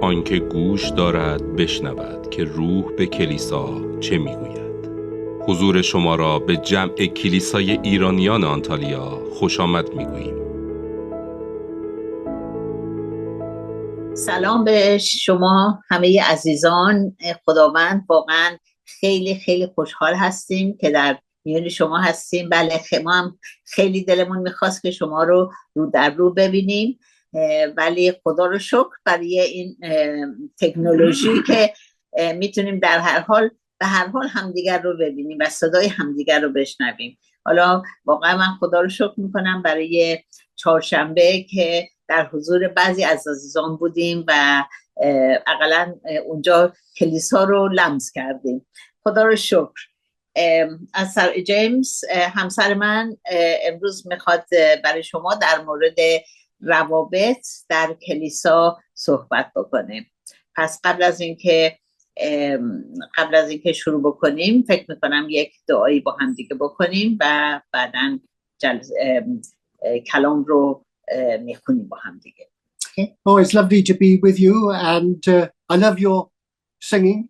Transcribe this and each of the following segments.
آنکه گوش دارد بشنود که روح به کلیسا چه میگوید. حضور شما را به جمع کلیسای ایرانیان آنتالیا خوش آمد میگوییم. سلام به شما همه عزیزان. خداوند واقعا خیلی خیلی خوشحال هستیم که در میون شما هستیم. بله ما هم خیلی دلمون میخواست که شما رو رو در رو ببینیم، ولی خدا رو شکر برای این تکنولوژی که میتونیم در هر حال به هر حال همدیگر رو ببینیم و صدای همدیگر رو بشنویم. حالا واقعا من خدا رو شکر میکنم برای چهارشنبه که در حضور بعضی از عزیزان بودیم و اقلا اونجا کلیسا رو لمس کردیم. خدا رو شکر. از سر جیمز همسر من امروز میخواد برای شما در مورد روابط در کلیسا صحبت بکنه. پس قبل از اینکه شروع بکنیم فکر میکنم یک دعایی با هم دیگه بکنیم و بعداً کلام رو میخونیم با هم دیگه. Oh, it's lovely to be with you and I love your singing.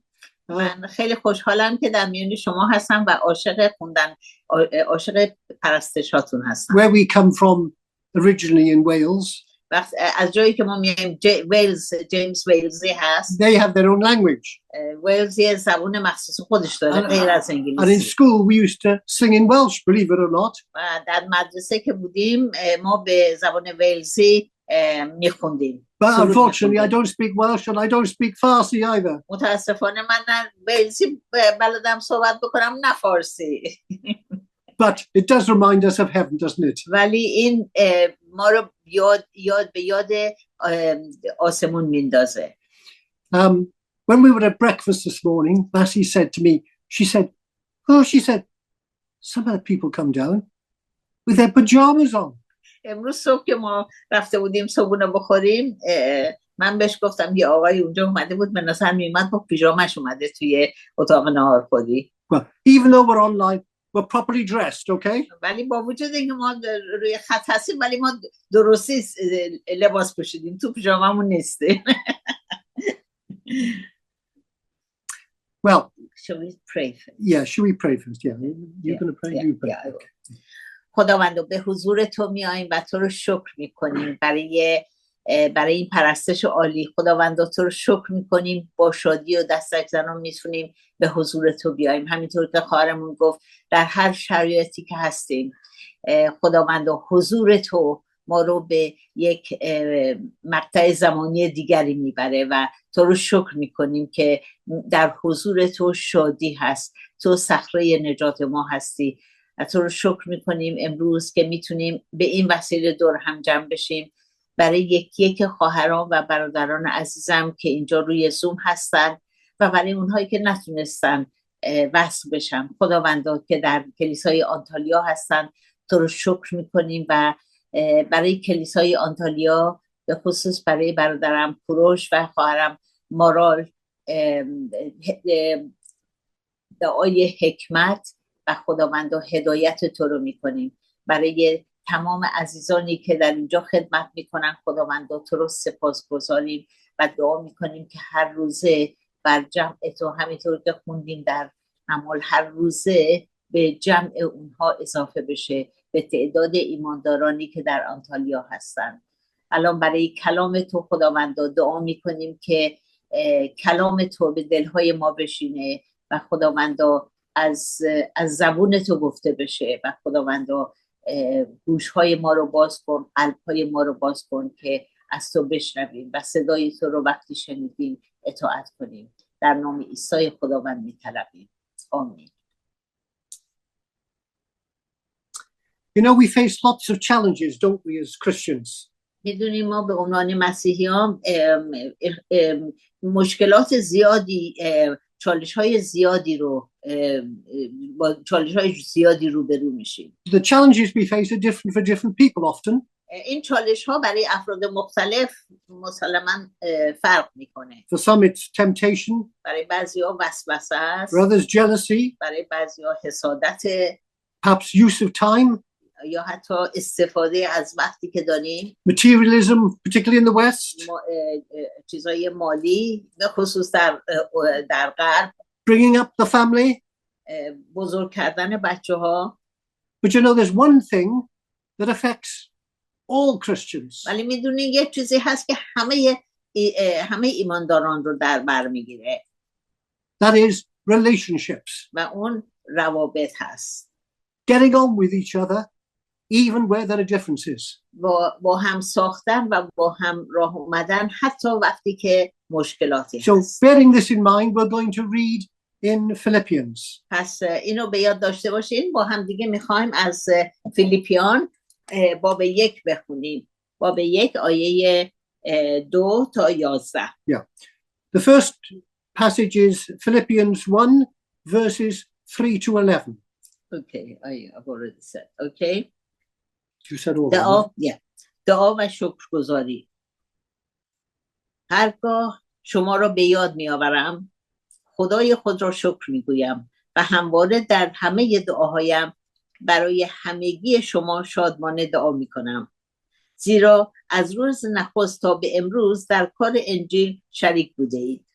من خیلی خوشحالم که در میون شما هستم و عاشق پرستشاتون هستم. Where we come from originally in Wales. از جایی که ما میایم ویلز، جیمز ویلزی هست. They have their own language. ویلزی زبان مخصوص خودش داره غیر از انگلیسی. And in school we used to sing in Welsh, believe it or not. و در مدرسه که بودیم ما به زبان ویلزی میخوندیم. But unfortunately I don't speak Welsh and I don't speak Farsi either. متاسفانه من نه ویلزی بلدم صحبت بکنم نه فارسی. But it does remind us of heaven, doesn't it? ولی این ما رو یاد آسمون میندازه. When we were at breakfast this morning, Massey said to me, she said, some of the people come down with their pajamas on. امروز صبح که ما رفته بودیم صبحونه بخوریم من بهش گفتم یه آقای اونجا اومده بود به نظر میومد با پیژامش اومده توی اتاق ناهارخوری. Well, even though we're online, we're properly dressed, okay? ولی با وجود اینکه ما روی خط هستیم ولی ما درستی لباس پوشیدیم، تو پیژاممون نیستیم. Well, shall we pray first? Yeah, should we pray first? Yeah, you're going to pray. You pray. Yeah, okay. خداوند به حضور تو میاییم و تو رو شکر میکنیم برای این پرستش عالی. خداوند تو رو شکر میکنیم، با شادی و دستک زنان میتونیم به حضور تو بیاییم. همینطور که خواهرمون گفت در هر شرایطی که هستیم خداوند حضور تو ما رو به یک مقطع زمانی دیگری میبره و تو رو شکر میکنیم که در حضور تو شادی هست، تو صخره نجات ما هستی. تو رو شکر میکنیم امروز که میتونیم به این وسیله دور هم جمع بشیم برای یکی خواهران و برادران عزیزم که اینجا روی زوم هستن و برای اونهایی که نتونستن وصل بشن. خداوندا که در کلیسای آنتالیا هستن تو رو شکر میکنیم و برای کلیسای آنتالیا به خصوص برای برادرم کوروش و خواهرم مارال دعای حکمت و خداوند و هدایت تو رو میکنیم. برای تمام عزیزانی که در اینجا خدمت میکنن خداوند تو رو سپاسگزاریم و دعا میکنیم که هر روزه بر جمع تو همینطور که خوندیم در اعمال هر روزه به جمع اونها اضافه بشه به تعداد ایماندارانی که در آنتالیا هستن. الان برای کلام تو خداوند دعا میکنیم که کلام تو به دلهای ما بشینه و خداوند از زبون تو گفته بشه و خداوند گوشهای ما رو باز کن، قلبهای ما رو باز کن که از تو بشنویم و صدای تو رو وقتی شنیدیم اطاعت کنیم. در نام عیسی خداوند میطلبیم. آمین. You know, we face lots of challenges, don't we, as Christians? میدونیم ما به عنوان مسیحیان مشکلات زیادی، چالش‌های زیادی رو با چالش‌های زیادی روبرو میشیم. The challenges we face are different for different people often. این چالش‌ها برای افراد مختلف مسلماً فرق میکنه. For some it's temptation. برای بعضی‌ها وسوسه است. For others jealousy. برای بعضی‌ها حسادت. Perhaps use of time. یا حتی استفاده از وقتی که داریم materialism, particularly in the West, چیزای مالی به خصوص در غرب، bringing up the family. بزرگ کردن بچه ها. But you know, there's one thing that affects all Christians. ولی میدونین یه چیزی هست که همه ایمانداران رو در بر میگیره، That is relationships. و اون روابط هست. Getting on with each other, even where there are differences. با هم ساختن و با هم راه اومدن حتی وقتی که مشکلاتی So هست. bearing this in mind, we're going to read in Philippians. پس اینو به یاد داشته باشین. با هم دیگه میخوایم از فیلیپیان باب 1 بخونیم. باب 1 آیه 2 تا 11. The first passage is Philippians 1, verses 3 to 11. Okay, I've already said. Okay. You said all that. دعا و شکرگزاری. هرگاه شما را به یاد میآورم، خدای خود را شکر میگویم و همواره در همه دعاهایم برای همگی شما شادمانه دعا میکنم، زیرا از روز نخست تا به امروز در کار انجیل شریک بوده اید.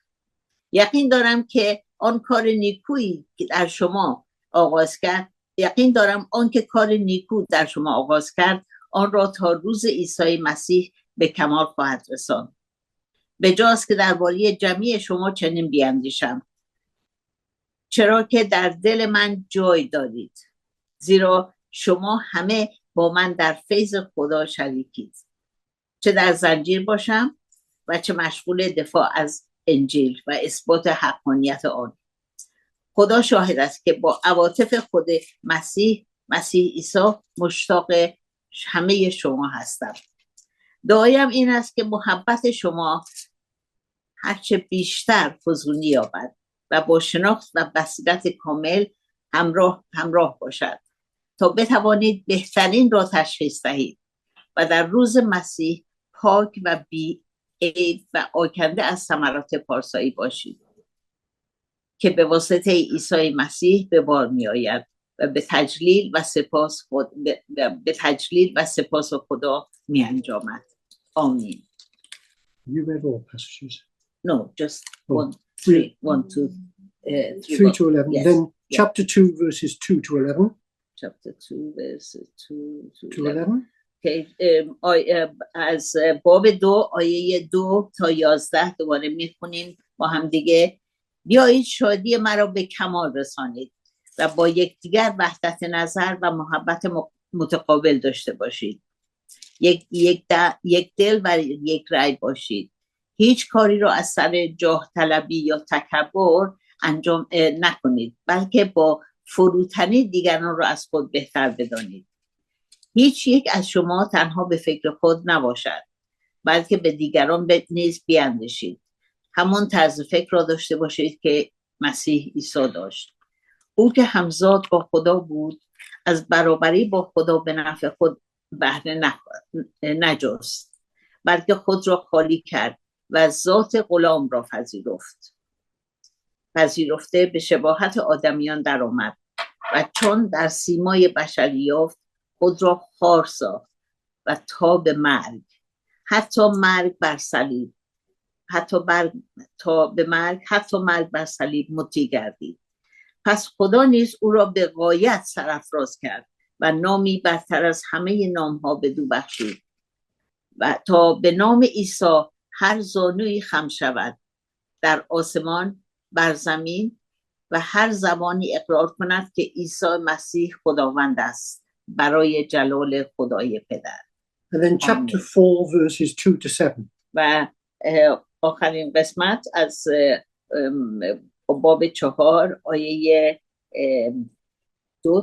یقین دارم که آن کار نیکویی که در شما آغاز کرد، آنکه کار نیکو در شما آغاز کرد، آن را تا روز عیسی مسیح به کمال خواهد رساند. بجاست که درباره جمعی شما چنین بیندیشم، چرا که در دل من جای دارید، زیرا شما همه با من در فیض خدا شریکید، چه در زنجیر باشم و چه مشغول دفاع از انجیل و اثبات حقانیت آن. خدا شاهد است که با عواطف خود مسیح عیسی مشتاق همه شما هستم. دعایم این است که محبت شما هرچه بیشتر فزونی یابد و با شناخت و بصیرت کامل همراه باشد، تا بتوانید بهترین را تشخیص دهید و در روز مسیح پاک و بی عیب و آکنده از ثمرات پارسایی باشید، که به واسطه عیسی مسیح به بار می آید و به تجلیل و سپاس خدا می انجامد. آمین. You read all passages? No, just Oh, 3 to 11. Yes. Then chapter 2, verses 2 to 11. Chapter 2, verses 2 to 11. که از باب 2 آیه 2 تا 11 دوباره میخونیم با هم دیگه. بیایید شادی مرا به کمال رسانید و با یکدیگر وحدت نظر و محبت متقابل داشته باشید. یک دل و یک رأی باشید. هیچ کاری را از سر جاه طلبی یا تکبر انجام نکنید، بلکه با فروتنی دیگران را از خود بهتر بدانید. هیچ یک از شما تنها به فکر خود نباشد، بلکه به دیگران نیز بیندیشید. همون طرز فکر را داشته باشید که مسیح عیسی داشت. او که همزاد با خدا بود، از برابری با خدا به نفع خود بهره نجست، بلکه خود را خالی کرد و ذات غلام را پذیرفته به شباهت آدمیان در آمد و چون در سیمای بشری یافت، خود را خوار ساخت و تا به مرگ، حتی مرگ بر صلیب مطیع گردید. پس خدا نیز او را به غایت سرافراز کرد و نامی برتر از همه نامها بدو بخشید، و تا به نام عیسی هر زانویی خم شود، در آسمان، بر زمین، و هر زبانی اقرار کند که عیسی مسیح خداوند است، برای جلال خدای پدر. And then chapter 4, verses 2 to 7. و آخرین قسمت از باب 4 آیه 2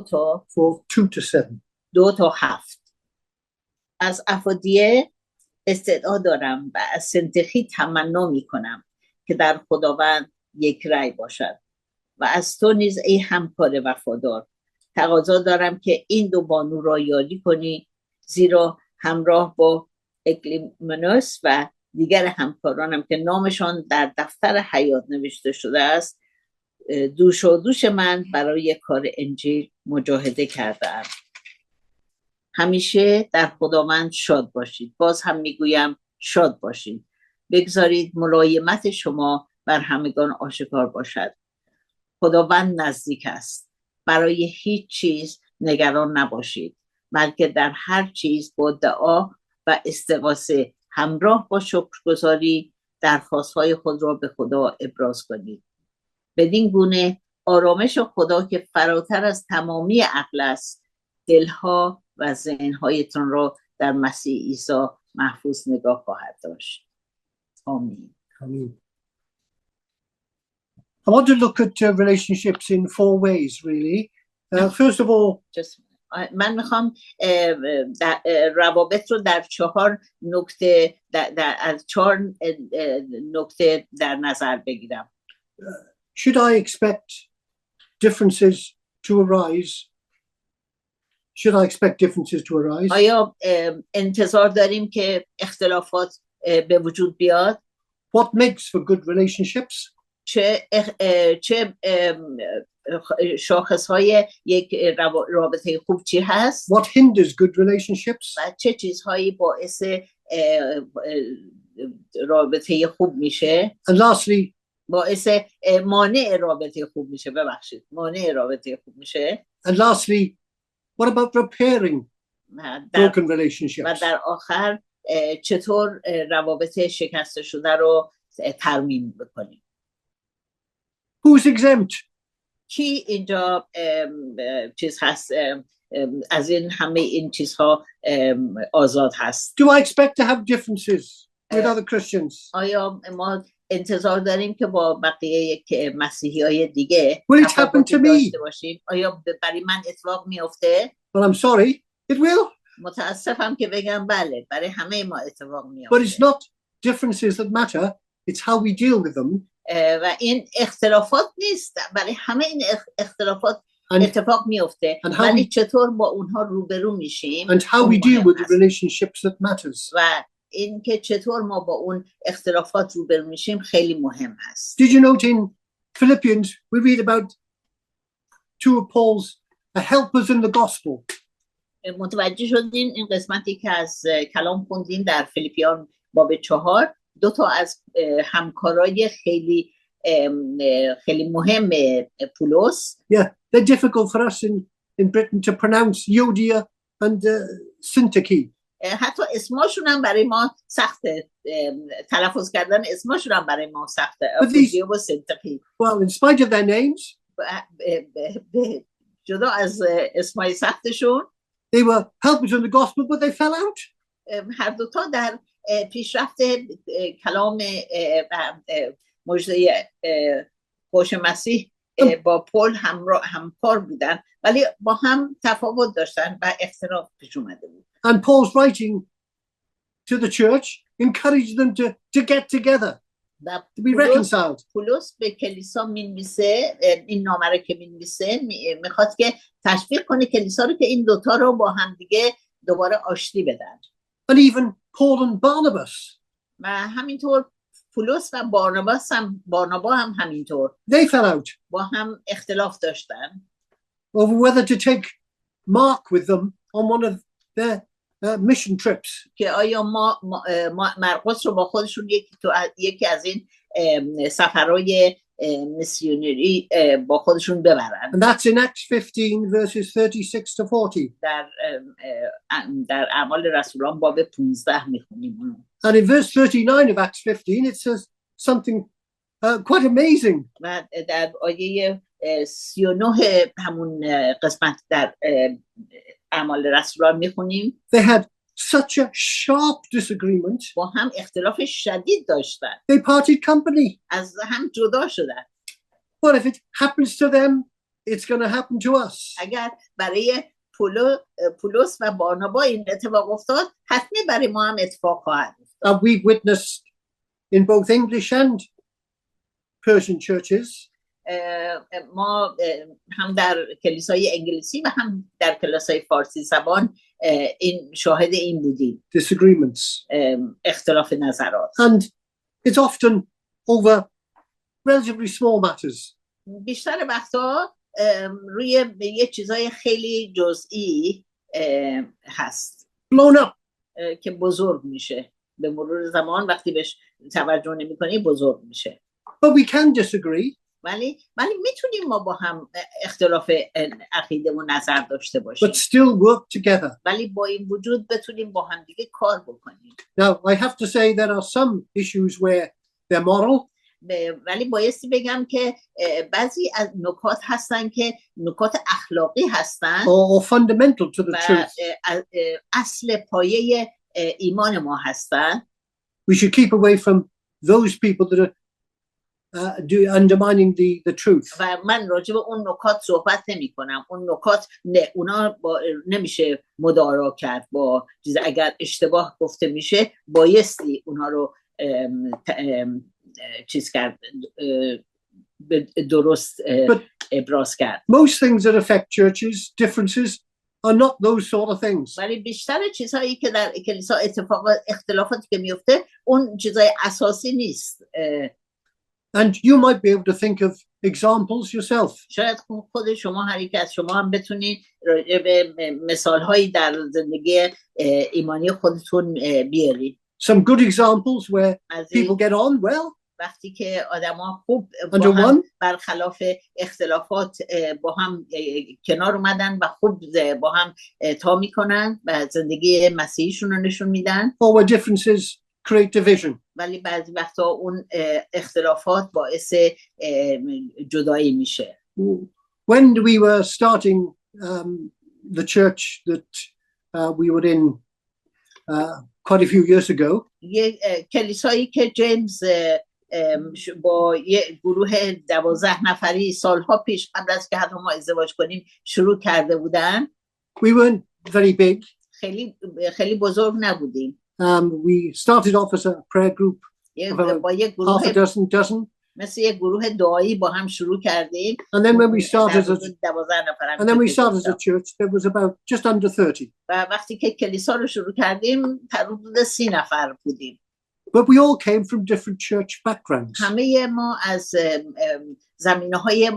تا 7. از افودیه استدعا دارم و از سنتخی تمنا می کنم که در خداوند یک رأی باشد، و از تو نیز ای همکار وفادار تقاضا دارم که این دو بانو را یاری کنی، زیرا همراه با اکلیمنوس و دیگر همکارانم که نامشان در دفتر حیات نوشته شده است، دوش من برای کار انجیل مجاهده کردم. همیشه در خداوند شاد باشید. باز هم میگویم شاد باشید. بگذارید ملایمت شما بر همگان آشکار باشد. خداوند نزدیک است. برای هیچ چیز نگران نباشید، بلکه در هر چیز با دعا و استغاثه همراه با شکرگزاری درخواست‌های خود را به خدا ابراز کنید. بدین گونه آرامش خدا که فراتر از تمامی عقل است، دلها و ذهن‌هایتان را در مسیح عیسی محفوظ نگاه خواهد داشت. آمین. Amen. I want to look at relationships in 4 ways, really. First of all, من میخوام روابط رو در 4 نکته از 4 نکته در نظر بگیرم. should I expect differences to arise? Should I expect differences to arise? آیا انتظار داریم که اختلافات به وجود بیاد؟ What makes for good relationships? چه شاخصهای یک رابطه خوب چی هست؟ What hinders good relationships? و چه چیزهایی باعث رابطه خوب میشه؟ And lastly, باعث مانع رابطه خوب میشه. ببخشید، مانع رابطه خوب میشه. and lastly, what about repairing broken relationships? و در آخر چطور روابط شکسته شده رو ترمیم بکنیم؟ Who's exempt? کی اینجا چیز هست از این همه این چیزها آزاد هست؟ Do I expect to have differences with other Christians? آیا ما انتظار داریم که با بقیه مسیحیای دیگه Will it happen to me? داشته باشیم؟ آیا برای من اتفاق میفته؟ Well, I'm sorry, it will. متاسفم که بگم بله، برای همه ما اتفاق But میفته. it's not differences that matter, it's how we deal with them. و این اختلافات نیست، برای همه این اختلافات اتفاق میفته، ولی چطور با اونها روبرو میشیم and how we deal with the relationships that matters. و این که چطور ما با اون اختلافات روبرو میشیم خیلی مهم هست. Did you note in Philippians we read about 2 of Paul's helpers in the gospel? متوجه شدین این قسمتی که از کلام خوندین در فیلیپیان باب 4 2 تا از همکارای خیلی مهم پولس. Yeah, they're difficult for us in Britain to pronounce, Euodia and Syntyche. حتی اسمشون هم برای ما سخته، تلفظ کردن اسمشون هم برای ما سخته. یوودیا و سنتکی. Well, in spite of their names, جدا از اسمای سختشون، they were helpers in the gospel, but they fell out. هر دوتا در پیشرفت کلام مژده خوش مسیح با پول همکار بودن، ولی با هم تفاوت داشتن و اختلاف پیش اومده بود. And Paul's writing to the church encouraged them to get together, to be reconciled. پولس به کلیسا می‌نویسه، این نامه رو که می‌نویسه میخواد که تشویق کنه کلیسا رو که این دوتا رو با هم دیگه دوباره آشتی بدن. And even Paul and Barnabas. و همینطور پولس و بارنابا هم همینطور. They fell out. با هم اختلاف داشتن. Over whether to take Mark with them on one of their mission trips. که آیا مرقس رو با خودشون یکی از این سفرهای میسیونری با خودشون ببرن. And that's in Acts 15 verses 36 to 40. در اعمال رسولان باب 15 میخونیم. And in verse 39 of Acts 15 it says something quite amazing. و در آیه 39 همون قسمت در اعمال رسولان میخونیم. They had such a sharp disagreement. با هم اختلاف شدید داشتن. They parted company. از هم جدا شدن. But if it happens to them, it's going to happen to us. اگر برای پولس و بارنابا این اتفاق افتاد، حتمی برای ما هم اتفاق خواهد افتاد. We've witnessed in both English and Persian churches. ما هم در کلیسای انگلیسی و هم در کلیسای فارسی زبان این شاهد این بودیم. Disagreements. اختلاف نظرات. And it's often over relatively small matters. بیشتر وقتا روی یه چیزای خیلی جزئی هست blown up. که بزرگ میشه به مرور زمان وقتی بهش توجه نمی‌کنی بزرگ میشه But we can disagree. ولی میتونیم ما با هم اختلاف عقیده و نظر داشته باشیم But still work together. ولی با این وجود بتونیم با هم دیگه کار بکنیم Now, I have to say there are some issues where they're moral, ولی بایستی بگم که بعضی از نکات هستن که نکات اخلاقی هستن or fundamental to the و truth. اصل پایه ایمان ما هستن We should keep away from those people that are undermining the truth. و من راجع به اون نکات صحبت نمی کنم اون نکات اونا نمیشه مدارا کرد با چیز اگر اشتباه گفته میشه بایستی اونا رو چیز کرد درست ابراز کرد Most things that affect churches, differences, are not those sort of things. ولی بیشتر چیزهایی که در کلیسا اختلافاتی که میفته اون چیزای اساسی نیست And you might be able to think of examples yourself. شاید خود شما هر یک از شما هم بتونید به مثالهایی در زندگی ایمانی خودتون بیارید Some good examples where از people get on well وقتی که آدما خوب under با هم one, برخلاف اختلافات با هم کنار اومدن و خوب با هم تا میکنن و زندگی مسیحیشون رو نشون میدن or where differences create division. ولی بعضی وقتا اون اختلافات باعث جدایی میشه When we were starting the church that we were in quite a few years ago, یه کلیسایی که جیمز با یه گروه 12 نفری سالها پیش قبل از که حتی ما ازدواج کنیم شروع کرده بودن we weren't very big. خیلی بزرگ نبودیم We started off as a prayer group با یه half a گروه dozen, مثل یه گروه دعایی با هم شروع کردیم and then when we started در as, حدود 12 نفر هم and then we که started as a گفتم. church, there was about just under 30. و وقتی که کلیسا رو شروع کردیم در حدود 30 نفر بودیم But we all came from different church backgrounds. همه ما از زمینه‌های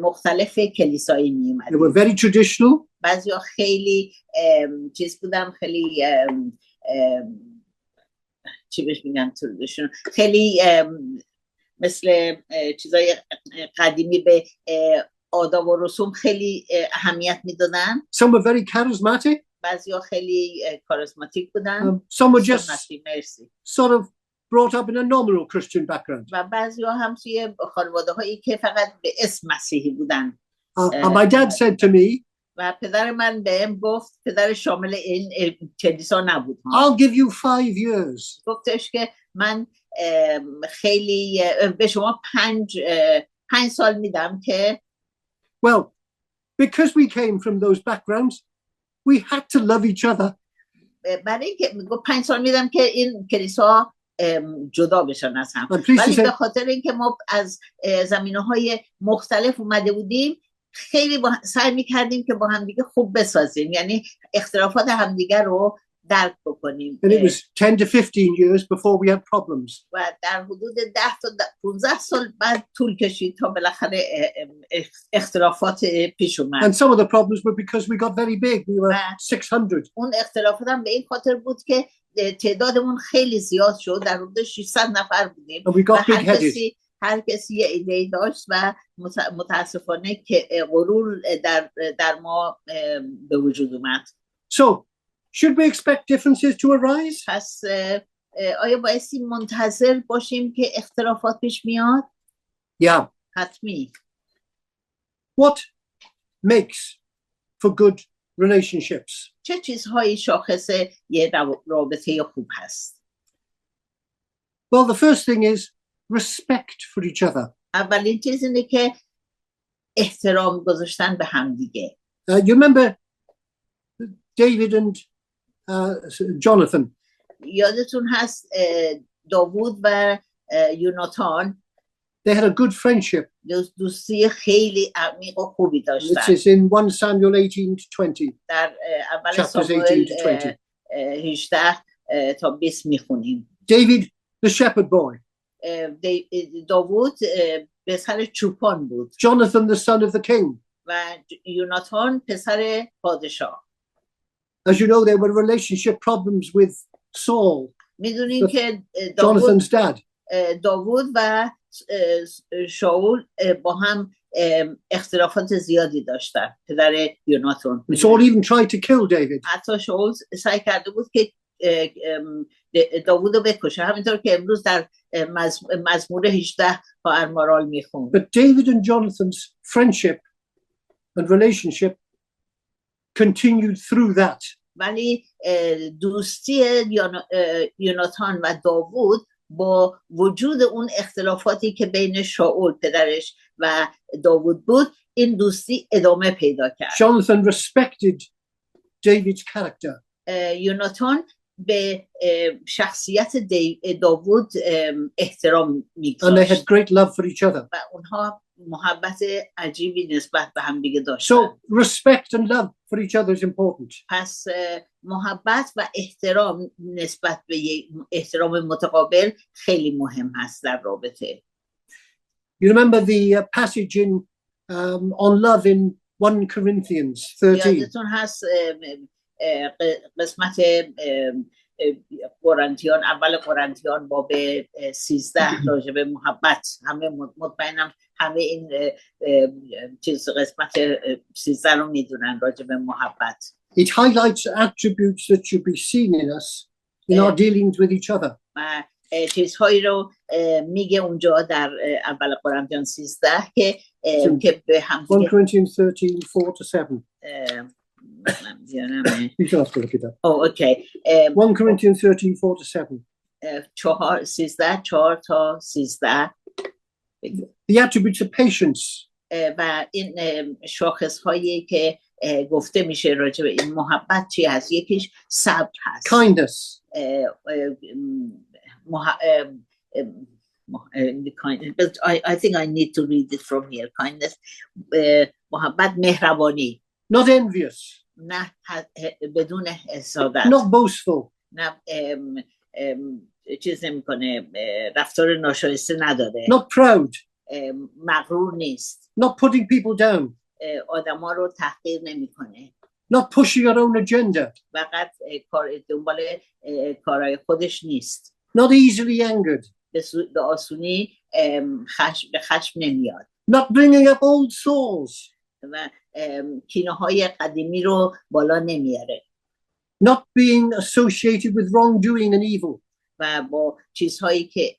مختلف کلیسایی می They were اومدیم very traditional, بعضیا خیلی چیز بودم خیلی چی بهش میگن خیلی مثل چیزای قدیمی به آداب و رسوم خیلی اهمیت میدادن some were very charismatic, بعضیا خیلی کاریزماتیک بودن some were just سنتی، مرسی sort of brought up in a nominal Christian background. و بعضیا هم توی خانواده هایی که فقط به اسم مسیحی بودن And my dad said to me, و پدر من بهم گفت پدر شامل این کلیسا نبود I'll give you 5 years. گفتش که من خیلی به شما 5 سال میدم که Well, because we came from those backgrounds, we had to love each other. برای اینکه میگفت 5 سال میدم که این کلیسا جدا بشن از هم I'm pleased to ولی say, به خاطر اینکه ما از زمینه‌های مختلف اومده بودیم خیلی سعی میکردیم که با همدیگه خوب بسازیم یعنی اختلافات همدیگه رو درک بکنیم and it was 10 to 15 years before we had problems. و در حدود 10 تا 15 سال بعد طول کشید تا بالاخره اختلافات پیش اومد And some of the problems were because we got very big. We were 600. اون اختلافات هم به این خاطر بود که تعدادمون خیلی زیاد شد در حدود 600 نفر بودیم And we و got big-headed. هر کسی یه ایده داشت و متاسفانه که غرور در ما به وجود اومد So, should we expect differences to arise? پس آیا بایستی منتظر باشیم که اختلافات پیش میاد؟ Yeah. حتمی. What makes for good relationships? چه چیزهایی شاخص یه رابطه خوب هست؟ Well, the first thing is respect for each other. اولین چیز اینه که احترام گذاشتن به همدیگه. You remember David and Jonathan? یادتون هست داوود و یوناتان They had a good friendship. دوستی خیلی عمیق و خوبی This داشتن. is in 1 Samuel 18 to 20. در اول Chapters 18 ساموئل to 20. 18 تا 20 میخونیم. David, the shepherd boy. داوود پسر چوپان بود. Jonathan, the son of the king. و یوناتان پسر پادشاه. As you know, there were relationship problems with Saul, میدونین که داوود Jonathan's dad. داوود و شاول با هم اختلافات زیادی داشتن، پدر یوناتان. And Saul even tried to kill David. حتی شاول سعی کرده بود که داوود رو بکشه، همینطور که امروز در مزمور 18 با ارمارال میخوند. But David and Jonathan's friendship and relationship continued through that. ولی دوستی یوناتان و داوود با وجود اون اختلافاتی که بین شاول پدرش و داوود بود، این دوستی ادامه پیدا کرد. Jonathan respected David's character. یوناتان به شخصیت داوود احترام And they میگذاشت had great love for each other. و اونها محبت عجیبی نسبت به هم دیگه داشتن. So respect and love for each other is important. پس محبت و احترام نسبت به احترام متقابل خیلی مهم هست در رابطه. You remember the passage in on love in 1 Corinthians 13. یادتون هست قسمت قرنتیان، اول قرنتیان باب 13 راجع به محبت. همه مطمئنم همه این چیز قسمت 13 رو میدونن راجع به محبت. It highlights attributes that should be seen in us in our dealings with each other. و چیزهایی رو میگه اونجا در اول قرنتیان 13 که به هم 1 Corinthians 13, 4 to 7. You can have to look it up. Oh, okay. 1 Corinthians 13, 4 to 7. 4 تا 13. The attributes of patience, و این شاخص هایی که گفته میشه راجع به این محبت چی هست؟ یکیش صبر هست. kindness, But I think I need to read it from here. Kindness, محبت، مهربانی، not envious, نه بدون حسادت، not boastful, نه چیز نمیکنه، رفتار ناشایسته نداره، not proud, مغرور نیست، not putting people down, آدما رو تحقیر نمیکنه، not pushing your own agenda, فقط دنبال کارهای خودش نیست، not easily angered, به آسونی به خشم نمیاد، not bringing up old sores, و کینه های قدیمی رو بالا نمیاره، not being associated with wrongdoing and evil, و با چیزهایی که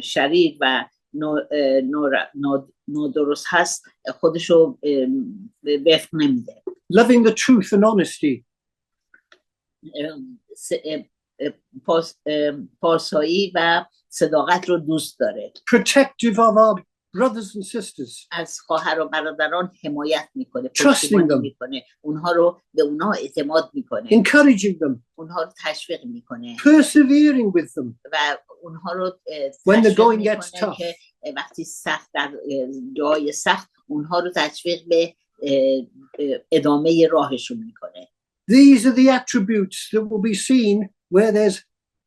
شریر و نادرست هست خودشو وفق نمیده. loving the truth and honesty, پارسایی و صداقت رو دوست داره. protective of our brothers and sisters, از خواهر و برادران حمایت میکنه، Trusting پشتیبانی them. میکنه، اونها رو به اونها اعتماد میکنه، encouraging them, اونها رو تشویق میکنه persevering with them و اونها رو when the تشویق going میکنه gets tough. که وقتی سخت در جای سخت اونها رو تشویق به ادامه راهشون میکنه. These are the attributes that will be seen where there's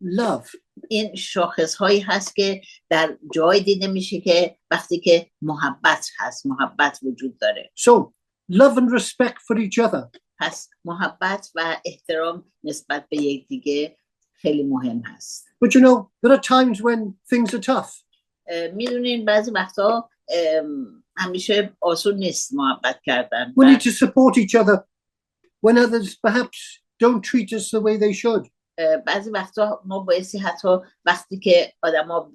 love. این شاخص هایی هست که در جای دیده میشه که وقتی که محبت هست، محبت وجود داره. So, love and respect for each other. پس محبت و احترام نسبت به یکدیگه خیلی مهم هست. But you know, there are times when things are tough. میدونین بعضی وقتا همیشه آسون نیست محبت کردن. We need to support each other when others perhaps don't treat us the way they should. بعضی وقتا ما بایستی حتی وقتی که آدما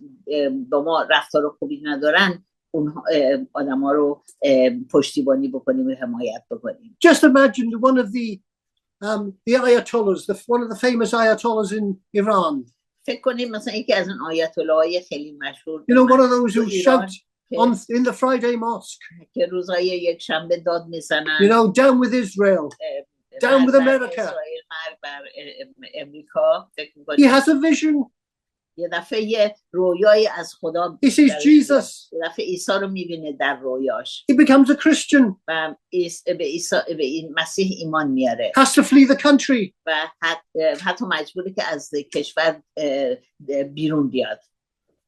با ما رفتار خوبی ندارن اون آدما رو پشتیبانی بکنیم و حمایت بکنیم. Just imagine one of the ayatollahs, one of the famous ayatollahs in Iran. فکر کنیم مثلا یکی از اون آیت الله‌های خیلی مشهور، You know, one of those who تو ایران shout in the Friday mosque, که روزهای یک شنبه داد میزنن. you know, down with Israel, down with America. اسرائیل، مرگ بر امریکا. He has a vision. یه دفعه یه رویایی از خدا He sees درش Jesus. میاد. یه دفعه عیسی رو میبینه در رویاش He becomes a Christian, و به این مسیح ایمان میاره has to flee the country. و حتی مجبوره که از کشور بیرون بیاد.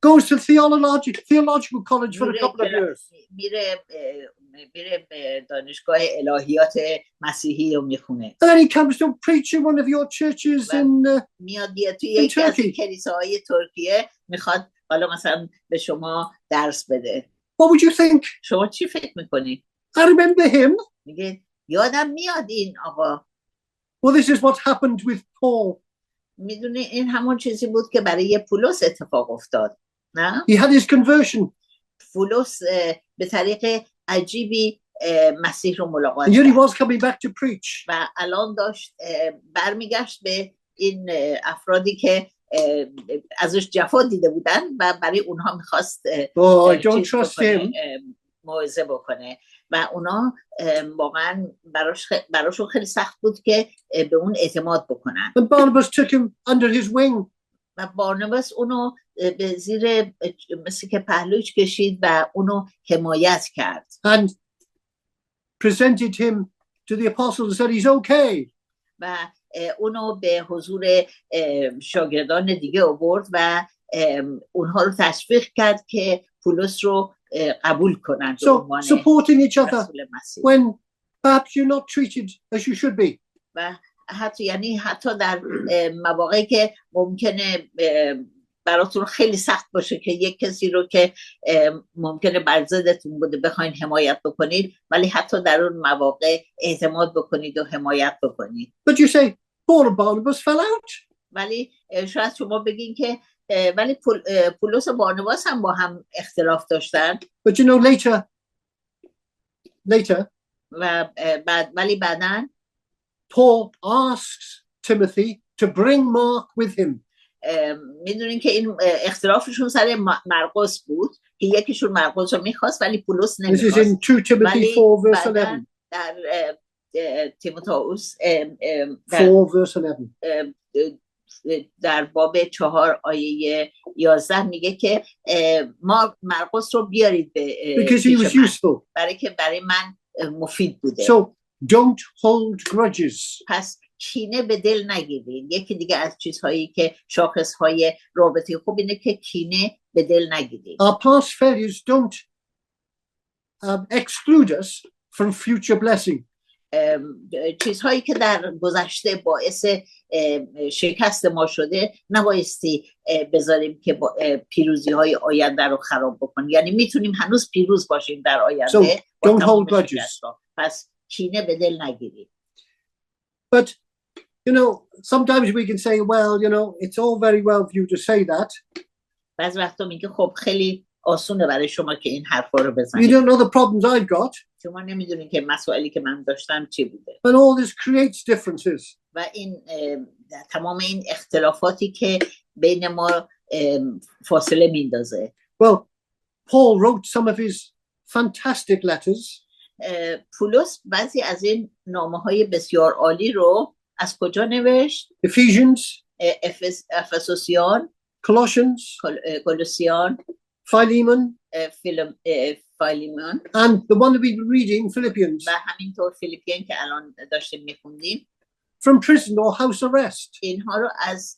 Goes to theological college for a couple of years. میره میره به دانشگاه الهیات مسیحی رو میخونه. And then he comes to preach in one of your churches in میاد توی یکی از این کلیساهای ترکیه میخواد حالا مثلا به شما درس بده. what would you think? شما چی فکر میکنی؟ I remember him. میگه یادم میاد این آقا. Well, this is what happened with Paul. میدونی این همون چیزی بود که برای پولس اتفاق افتاد. نه؟ He had his conversion. پولس به طریق عجیبی مسیح رو ملاقات And here he کرد was coming back to preach. و الان داشت برمیگشت به این افرادی که ازش جفا دیده بودن و برای اونها میخواست Oh, I don't trust him. موعظه بکنه و اونا واقعا براشون خیلی سخت بود که به اون اعتماد بکنن. And Barnabas took him under his wing. و بارناباس اونو به زیر مثل که پهلوش کشید و اونو حمایت کرد. And presented him to the apostles and said he's okay. و اونو به حضور شاگردان دیگه آورد و اونها رو تشویق کرد که پولس رو قبول کنند. So supporting each other when perhaps you're not treated as you should be. و حتی در مواقعی که ممکنه براتون خیلی سخت باشه که یک کسی رو که ممکنه بر ضدتون بوده بخواین حمایت بکنید، ولی حتی در اون مواقع اعتماد بکنید و حمایت بکنید. But you say Paul and Barnabas fell out. ولی شاید شما بگین که ولی پولس و بارناباس هم با هم اختلاف داشتن. But you know later و ولی بعداً Paul asks Timothy to bring Mark with him. میدونین که این اختلافشون سر مرقس بود که یکیشون مرقس رو میخواست ولی پولس نمیخواست. This is in 2 Timothy 4 verse 11. در تیموتائوس 4 verse 11. در باب 4 آیه 11 میگه که مرقس رو بیارید به Because he was useful. برای که برای من مفید بوده. So don't hold grudges. پس کینه به دل نگیرید. یکی دیگه از چیزهایی که شاخصهای رابطه خوب اینه که کینه به دل نگیرید. Our past failures don't exclude us from future blessing. چیزهایی که در گذشته باعث شکست ما شده نبایستی بذاریم که پیروزی های آینده رو خراب بکنیم. یعنی میتونیم هنوز پیروز باشیم در آینده. So don't hold grudges. پس کینه به دل نگیرید. But you know, sometimes we can say, well, you know, it's all very well for you to say that. بعض وقتا میگه خب خیلی آسونه برای شما که این حرفا رو You بزنید. don't know the problems I've got. شما نمیدونید که مسائلی که من داشتم چی بوده. And all this creates differences. و این تمام این اختلافاتی که بین ما فاصله میندازه. Well, Paul wrote some of his fantastic letters. پولس بعضی از این نامه‌های بسیار عالی رو از کجا نوشت؟ Ephesians, افسوسیان، Colossians, کولوسیان، Philemon, فیلیمون and the one that we've been reading, Philippians. و همینطور فیلیپیان که الان داشتیم میخوندیم. From prison or house arrest. اینها رو از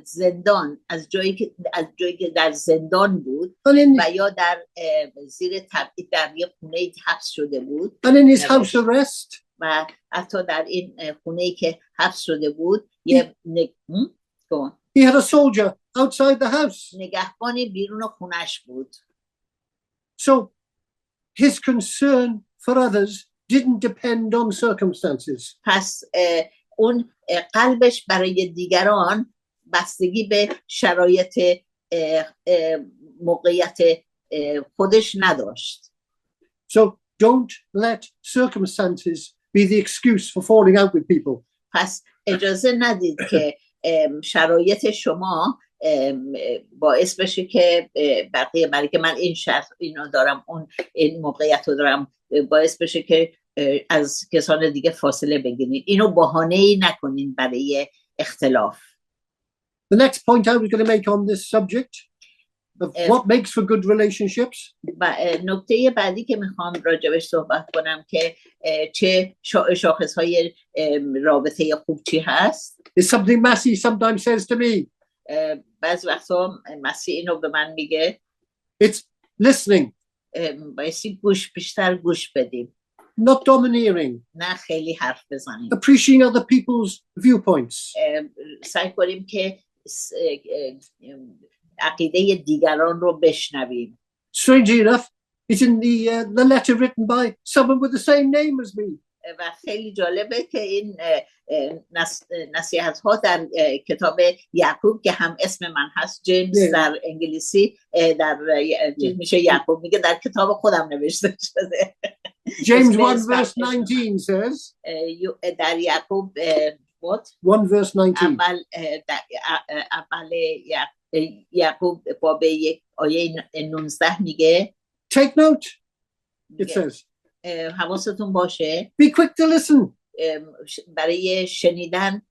زندان، از جایی که در زندان بود و یا در زیر تبعید در یک خونه حبس شده بود. And in his house arrest. و حتی در این خونه‌ای که حبس شده بود he had a soldier outside the house. نگهبانی بیرون خونش بود. So his concern for others didn't depend on circumstances. پس اون قلبش برای دیگران بستگی به شرایط موقعیت خودش نداشت. So don't let circumstances be the excuse for falling out with people. پس اجازه ندید که شرایط شما باعث بشه که بقیه برای که من این شرط اینو دارم این موقعیت رو دارم باعث بشه که از کسان دیگه فاصله بگیرید. اینو بهانه‌ای نکنین برای اختلاف. The next point I was going to make on this subject of what makes for good relationships. نکته بعدی که میخوام راجبش صحبت کنم که چه شاخصهای رابطه خوب چی هست. Is something Massey sometimes says to me. بعض وقتا مسیح اینو به من میگه. It's listening. بایستی بیشتر گوش بدیم، not domineering, نه خیلی حرف بزنیم. appreciating other people's viewpoints. سعی کنیم که عقیده دیگران رو بشنویم. Strangely enough, it's in the letter written by someone with the same name as me. و خیلی جالبه که این نصیحت ها در کتاب یعقوب که هم اسم من هست، جیمز در انگلیسی در چیز میشه یعقوب، میگه در کتاب خودم نوشته شده. James 1 verse 19 says, در یعقوب 1 verse 19. اول یعقوب باب 1 آیه 19 میگه Take note, it says. حواستون باشه Be quick to listen, برای شنیدن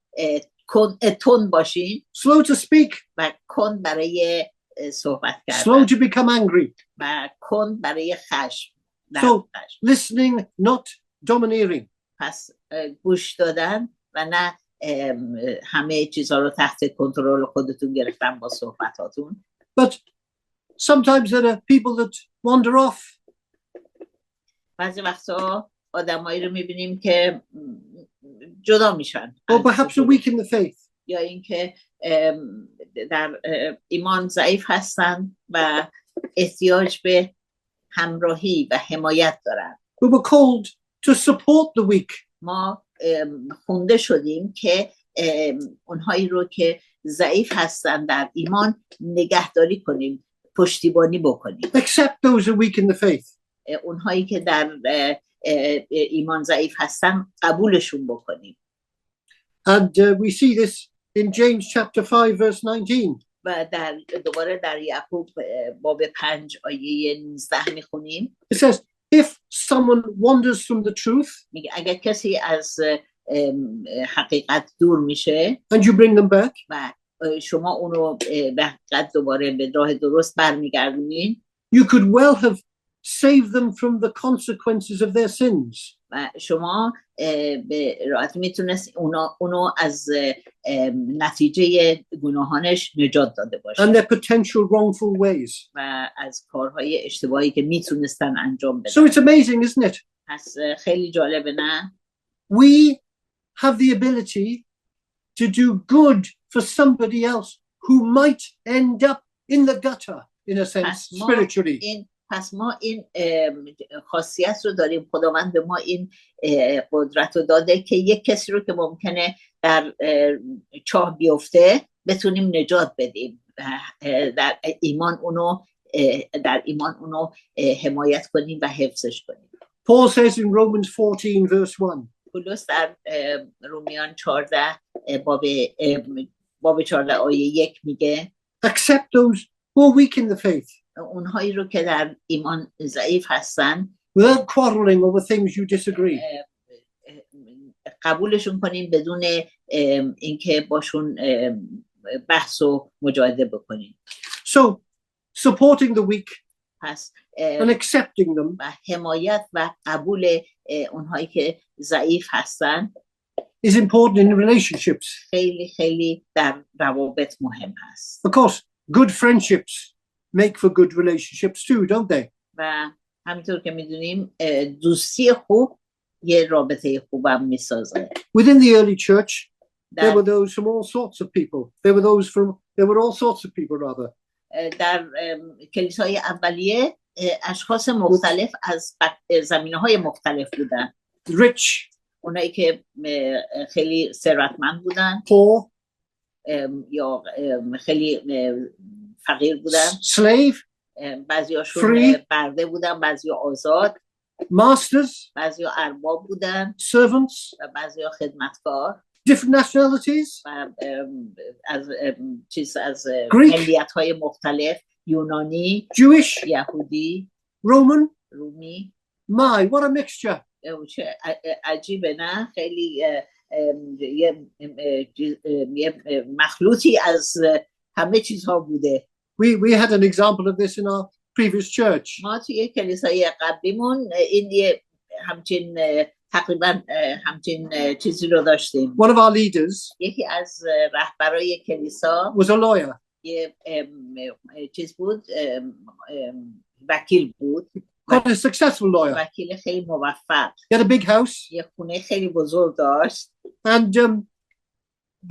تند باشین slow to speak, و کند برای صحبت slow کردن to become angry. و کند برای خشم. So, listening, not domineering. پس گوش دادن و نه همه چیزها رو تحت کنترل خودتون گرفتن با صحبتاتون. But sometimes there are people that wander off. بعضی وقتا آدمایی رو میبینیم که جدا میشن Or perhaps are weak in the faith. یا اینکه در ایمان ضعیف هستن و احتیاج به همراهی و حمایت دارن. We were called to support the weak. ما خونده شدیم که اونهایی رو که ضعیف هستن در ایمان نگهداری کنیم، پشتیبانی بکنیم. Accept those who are weak in the faith. اونهایی که در ایمان ضعیف هستن قبولشون بکنیم. And we see this in James chapter 5 verse 19. و دوباره در یعقوب باب 5 آیه 19 میخونیم. It says, if someone wanders from the truth میگه اگر کسی از حقیقت دور میشه and you bring them back, و شما اونو به حقیقت دوباره به راه درست برمیگردونین، you could well have saved them from the consequences of their sins. و شما به راحت میتونست اونو از نتیجه گناهانش نجات داده باشید And their potential wrongful ways. و از کارهای اشتباهی که میتونستن انجام بدن. So it's amazing, isn't it? پس خیلی جالبه نه؟ We have the ability to do good for somebody else who might end up in the gutter, in a sense, spiritually. پس ما این خاصیت رو داریم، خداوند به ما این قدرت رو داده که یک کسی رو که ممکنه در چاه بیفته بتونیم نجات بدیم، در ایمان اونو حمایت کنیم و حفظش کنیم. Paul says in Romans 14 verse 1. پولس در رومیان 14 باب 14 آیه 1 میگه Accept those who are weak in the faith. اونهایی رو که در ایمان ضعیف هستن Without quarreling over things you disagree. قبولشون کنیم بدون اینکه باشون بحث و مجادله بکنیم. So, supporting the weak پس and accepting them و حمایت و قبول اونهایی که ضعیف هستن is important in relationships. خیلی خیلی در روابط مهم هست. Of course, good friendships make for good relationships too, don't they? و همینطور که میدونیم دوستی خوب یه رابطه خوبم میسازه. Within the early church, there were those from all sorts of people. There were all sorts of people rather. در کلیسای اولیه اشخاص مختلف از زمینه‌های مختلف بودن. Rich, اونایی که خیلی ثروتمند بودن، poor, یا خیلی فقیر بودن، slave, بعضیاشون برده بودن، بعضی آزاد، masters, بعضی ارباب بودن، servants, و بعضی خدمتکار، different nationalities, و از Greek, ملیت‌های مختلف، یونانی، Jewish, یهودی، Roman. رومی. My, what a mixture. چه عجیبه نه؟ خیلی یه مخلوطی از همه چیزها بوده. We had an example of this in our previous church. ما توی کلیسای قبلیمون این همچین تقریبا همچین چیزی رو داشتیم. One of our leaders یکی از رهبرای کلیسا was a lawyer. یه چیز بود، وکیل بود، quite a successful lawyer. وکیل خیلی موفق. He had a big house, یه خونه خیلی بزرگ داشت. and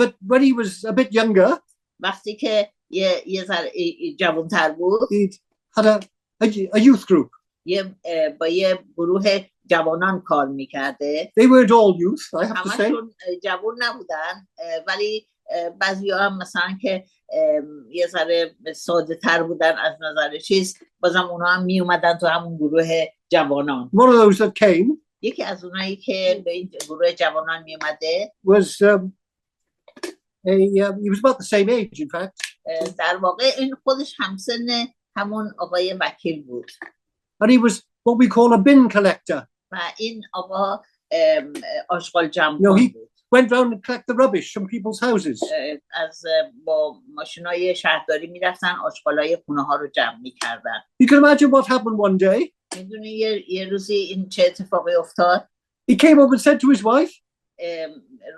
but when he was a bit younger, وقتی که یه ذره جوان‌تر بود، he had a youth group. با یه گروه جوانان کار میکرده. They weren't all youth, I have to say. همشون جوان نبودن، ولی بعضی‌ها هم مثلا که یه ذره ساده تر بودن از نظر چیز، بازم اونا هم می اومدن تو همون گروه جوانان. One of those that came یکی از اونایی که به این گروه جوانان می اومده was he was about the same age, in fact. در واقع این خودش همسن همون آقای وکیل بود. And he was what we call a bin collector. و این آقا آشغال جمع No, he بود. went round and collect the rubbish from people's houses. از با ماشینای شهرداری میرفتن آشغالای خونه ها رو جمع میکردن. You can imagine what happened one day. میدونی یه روزی این چه اتفاقی افتاد؟ He came up and said to his wife,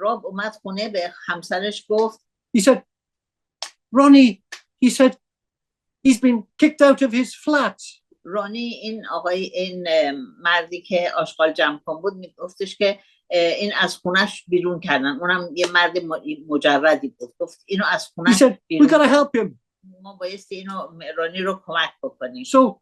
راب اومد خونه به همسرش گفت. he said, Ronnie, he said, he's been kicked out of his flat. رانی این مردی که آشغال جمع کن بود میگفتش که این از خونش بیرون کردن. اونم یه مرد مجردی بود. گفت اینو از خونش بیرون. We gotta help him. ما بایستی اینو رانی رو کمک بکنیم. So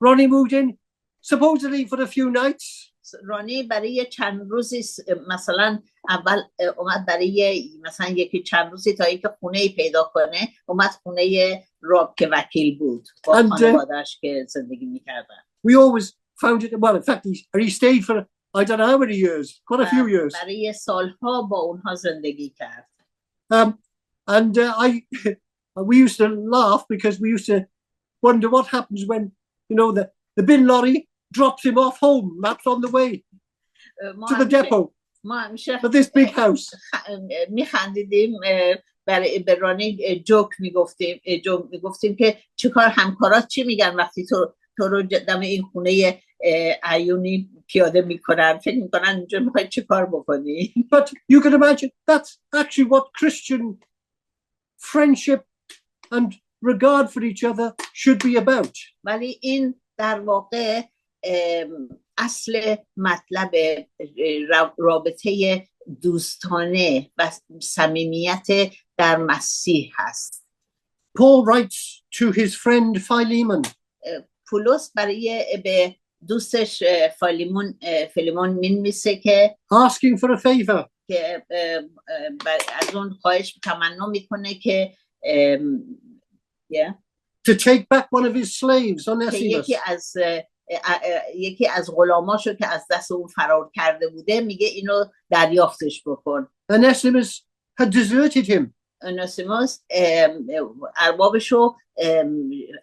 Ronnie moved in, supposedly for a few nights. رانی برای چند روزی مثلا اول اومد برای مثلا یکی چند روزی تا اینکه خونه پیدا کنه، اومد خونه راب که وکیل بود با خانواده‌اش که زندگی میکردن. We always found it, well in fact he stayed for I don't know how many years, quite a few years. برای سالها با اونها زندگی کرد. And we used to laugh because we used to wonder what happens when, you know, the bin lorry drops him off home, maps on the way to the depot. For this big house. میخندیدیم برای برانی جوک میگفتیم که چیکار همکارات چی میگن وقتی تو رو دم این خونه عیونی پیاده میکنن، فکر میکنن اینجا میخوای چیکار بکنی. But you can imagine that's actually what Christian friendship and regard for each other should be about. ولی این در واقع اصل مطلب رابطه دوستانه و صمیمیت در مسیح هست. Paul writes to his friend Philemon. پولس به دوستش فیلیمون مینویسه که asking for a favor. که از اون خواهش تمنا میکنه که to take back one of his slaves, Onesimus. یکی از غلاماشو که از دست اون فرار کرده بوده میگه اینو دریافتش بکن. Onesimus had deserted him. اونسیموس اربابشو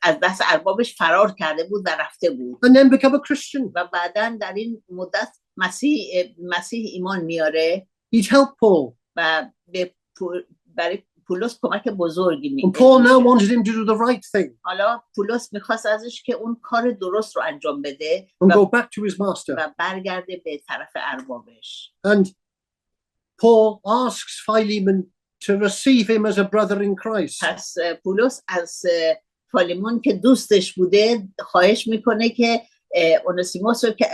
از دست اربابش فرار کرده بود و رفته بود. And then become a Christian. و بعداً در این مدت مسیح ایمان میاره. He'd help Paul. و برای پولس کمک بزرگی میکنه. And Paul now wanted him to do the right thing. حالا پولس میخواست ازش که اون کار درست رو انجام بده and go back to his master. و برگرده به طرف اربابش. And Paul asks Philemon to receive him as a brother in Christ. پس پولس از فیلیمون که دوستش بوده خواهش میکنه که اونسیموس رو که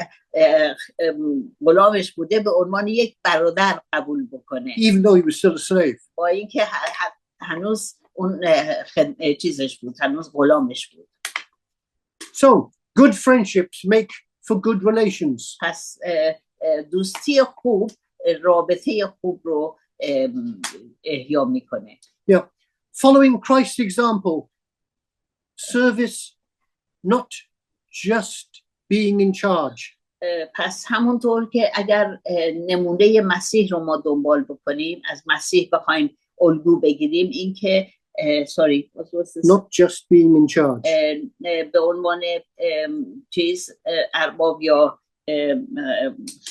غلامش بوده به عنوان یک برادر قبول بکنه. Even though he was still a slave. با اینکه هنوز اون چیزش بود، هنوز غلامش بود. So, good friendships make for good relations. پس دوستی خوب رابطه خوب رو احیا میکنه. Yeah. Following Christ's example, service not just being in charge. پس همونطور که اگر نمونه مسیح رو ما دنبال بکنیم، از مسیح بخوایم الگو بگیریم، این که not just being in charge. به عنوان ارباب یا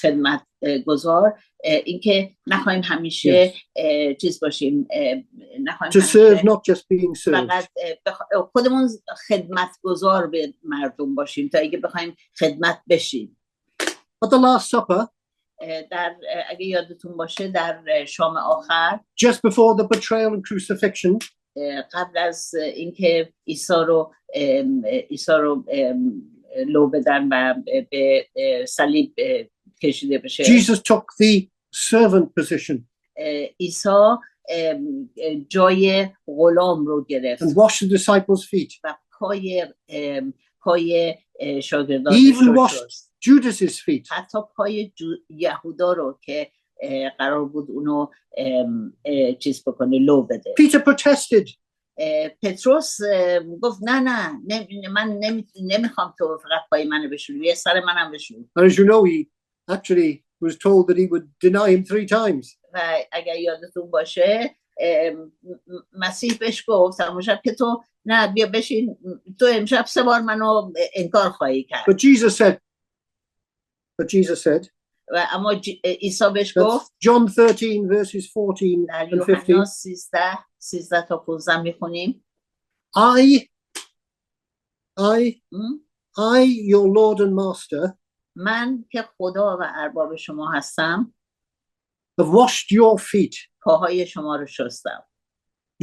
خدمت گذار، این که نخواهیم همیشه چیز باشیم، نخواهیم to serve not just being served. فقط خودمون خدمت گذار به مردم باشیم تا اینکه بخوایم خدمت بشیم. At the Last Supper, اگه یادتون باشه در شام آخر، just before the betrayal and crucifixion, قبل از اینکه عیسی رو لو بدن و به صلیب کشیده بشه Jesus took the servant position عیسی جای غلام رو گرفت and washed the disciples' feet. و پای شاگردانش He even رو washed شست. Judas's feet. حتی پای یهودا رو که قرار بود اونو چیز بکنه لو بده Peter protested. پتروس گفت نه من نمیخوام تو فقط پای منو بشوری سر منم بشوری And as you know, he actually was told that he would deny him 3 times. و اگر یادتون باشه مسیح بهش گفت همون شب که تو نه بیا بشین تو امشب 3 بار منو انکار خواهی کرد But Jesus said, و اما عیسی بهش that's گفت John 13 verses 14 در and 15. یوحنا 13 تا 15 میخونیم I, your Lord and Master, من که خدا و ارباب شما هستم have washed your feet. پاهای شما رو شستم